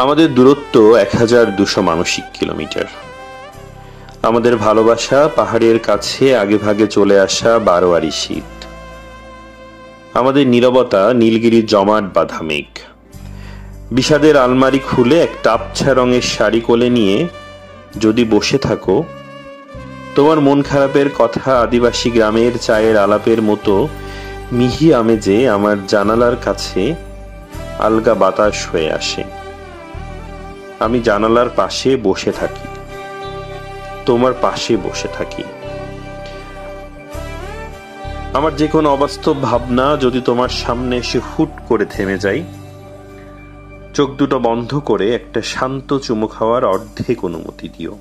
আমাদের দূরত্ব 1200 মানসিক কিলোমিটার। আমাদের ভালোবাসা পাহাড়ের কাছে আগে ভাগে চলে আসা বারোয়ারি শীত। আমাদের নীরবতা নীলগিরির জমাট বাঁধা মেঘ। বিষাদের আলমারি খুলে একটা আবছা রঙের শাড়ি কোলে নিয়ে যদি বসে থাকো, তোমার মন খারাপের কথা আদিবাসী গ্রামের চায়ের আলাপের মতো মিহি আমেজে আমার জানালার কাছে আলগা বাতাস হয়ে আসে। আমি জানালার পাশে বসে থাকি, তোমার পাশে বসে থাকি। আমার যে কোনো অবাস্তব ভাবনা যদি তোমার সামনে এসে হুট করে থেমে যায়, চোখ দুটো বন্ধ করে একটা শান্ত চুমু খাওয়ার অর্ধেক অনুমতি দিও।